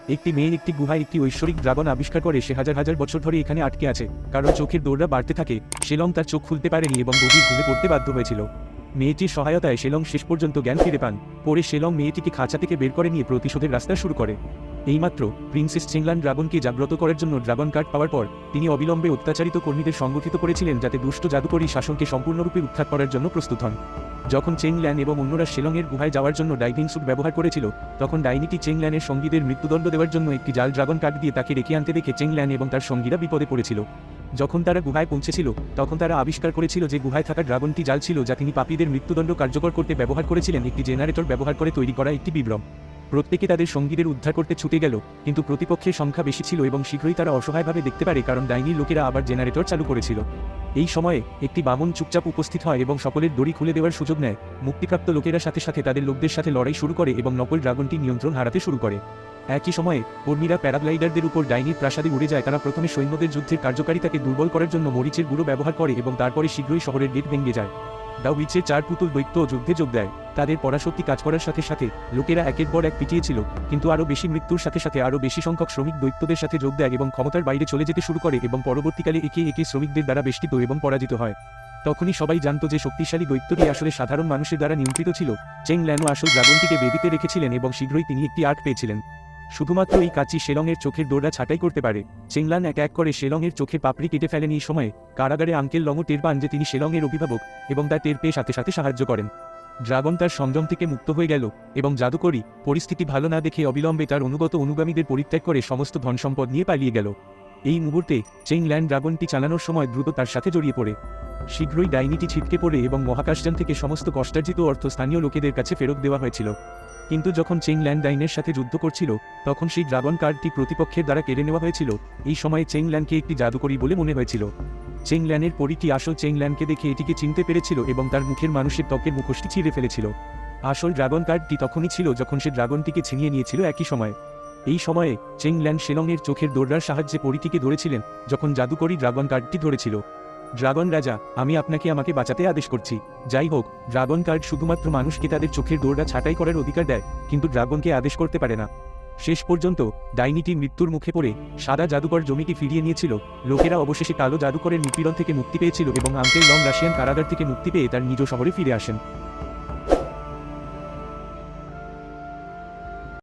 একটি মেয়ে একটি গুহায় একটি ঐশ্বরিক ড্রাগন আবিষ্কার করে। সে হাজার হাজার বছর ধরে এখানে আটকে আছে, কারণ চোখের দৌড়া বাড়তে থাকে। শেলং তার চোখ খুলতে পারেনি এবং গভীর ঘুমে পড়তে বাধ্য হয়েছিল। মেয়েটির সহায়তায় শেলং শেষ পর্যন্ত জ্ঞান ফিরে পান। পরে শেলং মেয়েটিকে খাঁচা থেকে বের করে নিয়ে প্রতিশোধের রাস্তা শুরু করে। এইমাত্র প্রিন্সেস চেংলান ড্রাগনকে জাগ্রত করার জন্য ড্রাগন কার্ড পাওয়ার পর তিনি অবিলম্বে অত্যাচারিত কর্মীদের সংগঠিত করেছিলেন, যাতে দুষ্ট জাদুকরী শাসনকে সম্পূর্ণরূপে উৎখাত করার জন্য প্রস্তুত হন। যখন চেংল্যান এবং অন্যরা শেলংয়ের গুহায় যাওয়ার জন্য ডাইভিং স্যুট ব্যবহার করেছিল, তখন ডাইনিটি চেংল্যানের সঙ্গীদের মৃত্যুদণ্ড দেওয়ার জন্য একটি জাল ড্রাগন কার্ড দিয়ে তাকে রেখে আনতে দেখে চেংল্যান এবং তার সঙ্গীরা বিপদে পড়েছিল। যখন তারা গুহায় পৌঁছেছিল, তখন তারা আবিষ্কার করেছিল যে গুহায় থাকা ড্রাগনটি জাল ছিল, যা তিনি পাপীদের মৃত্যুদণ্ড কার্যকর করতে ব্যবহার করেছিলেন একটি জেনারেটর ব্যবহার করে তৈরি করা একটি বিভ্রম। প্রত্যেকে তাদের সঙ্গীদের উদ্ধার করতে ছুটে গেল, কিন্তু প্রতিপক্ষের সংখ্যা বেশি ছিল এবং শীঘ্রই তারা অসহায়ভাবে দেখতে পারে, কারণ ডাইনির লোকেরা আবার জেনারেটর চালু করেছিল। এই সময়ে একটি বামন চুপচাপ উপস্থিত হয় এবং সকলের দড়ি খুলে দেওয়ার সুযোগ নেয়। মুক্তিপ্রাপ্ত লোকেরা সাথে সাথে তাদের লোকদের সাথে লড়াই শুরু করে এবং নকল ড্রাগনটি নিয়ন্ত্রণ হারাতে শুরু করে। একই সময়ে কর্মীরা প্যারাগ্লাইডারদের উপর ডাইনির প্রাসাদে উড়ে যায়। তারা প্রথমে সৈন্যদের যুদ্ধের কার্যকারিতাকে দুর্বল করার জন্য মরিচের গুঁড়ো ব্যবহার করে এবং তারপরে শীঘ্রই শহরের গেট ভেঙে যায়। দ্য উইচের 4 পুতুল দৈত্য যুদ্ধে যোগ দেয়। তাদের পরাশক্তি কাজ করার সাথে সাথে লোকেরা একের পর এক পিটিয়েছিল, কিন্তু আরও বেশি মৃত্যুর সাথে সাথে আরও বেশি সংখ্যক শ্রমিক দৈত্যদের সাথে যোগ দেয় এবং ক্ষমতার বাইরে চলে যেতে শুরু করে এবং পরবর্তীকালে একে একে শ্রমিকদের দ্বারা বেষ্টিত এবং পরাজিত হয়। তখনই সবাই জানত যে শক্তিশালী দৈত্যটি আসলে সাধারণ মানুষের দ্বারা নিয়ন্ত্রিত ছিল। চেংল্যানও আসল ড্রাগনটিকে বেদিতে রেখেছিলেন এবং শীঘ্রই তিনি একটি আর্ট পেয়েছিলেন। শুধুমাত্র এই কাজটি শেলংয়ের চোখের দৌড়া ছাঁটাই করতে পারে। চেংলান এক এক করে শেলংয়ের চোখের পাপড়ি কেটে ফেলেন। এই সময়ে কারাগারে আঙ্কেল লংও টের পান যে তিনি শেলংয়ের অভিভাবক, এবং তার টের পেয়ে সাথে সাথে সাহায্য করেন। ড্রাগন তার সংযম থেকে মুক্ত হয়ে গেল এবং জাদুকরী পরিস্থিতি ভালো না দেখে অবিলম্বে তার অনুগত অনুগামীদের পরিত্যাগ করে সমস্ত ধনসম্পদ নিয়ে পালিয়ে গেল। এই মুহূর্তে চেংল্যান ড্রাগনটি চালানোর সময় দ্রুত তার সাথে জড়িয়ে পড়ে। শীঘ্রই ডাইনিটি ছিটকে পড়ে এবং মহাকাশযান থেকে সমস্ত কষ্টার্জিত অর্থ স্থানীয় লোকেদের কাছে ফেরত দেওয়া হয়েছিল। কিন্তু যখন চেংল্যান ডাইনের সাথে যুদ্ধ করছিল, তখন সেই ড্রাগন কার্ডটি প্রতিপক্ষের দ্বারা কেড়ে নেওয়া হয়েছিল। এই সময়ে চেংল্যানকে একটি জাদুকরী বলে মনে হয়েছিল। চেংল্যানের পরীটি আসল চেংল্যানকে দেখে এটিকে চিনতে পেরেছিল এবং তার মুখের মানুষের ত্বকের মুখোশটি ছিঁড়ে ফেলেছিল। আসল ড্রাগন কার্ডটি তখনই ছিল যখন সে ড্রাগনটিকে ছিনিয়ে নিয়েছিল একই সময়ে। এই সময়ে চেংল্যান শেলংয়ের চোখের দৌড়ার সাহায্যে পরীটিকে ধরেছিলেন, যখন জাদুকরী ড্রাগন কার্ডটি ধরেছিল। ড্রাগন রাজা, আমি আমাকে বাঁচাতে আদেশ করছি। যাই হোক, ড্রাগন কার্ড শুধুমাত্র মানুষকে তাদের চোখের দৌড়া ছাঁটাই করার অধিকার দেয়, কিন্তু ড্রাগনকে আদেশ করতে পারে না। শেষ পর্যন্ত ডাইনিটি মৃত্যুর মুখে পড়ে সাদা জাদুকর জমিটি ফিরিয়ে নিয়েছিল। লোকেরা অবশেষে কালো জাদুকরের নিপীড়ন থেকে মুক্তি পেয়েছিল এবং আঙ্কেল লং রাশিয়ান কারাগার থেকে মুক্তি পেয়ে তার নিজ শহরে ফিরে আসেন।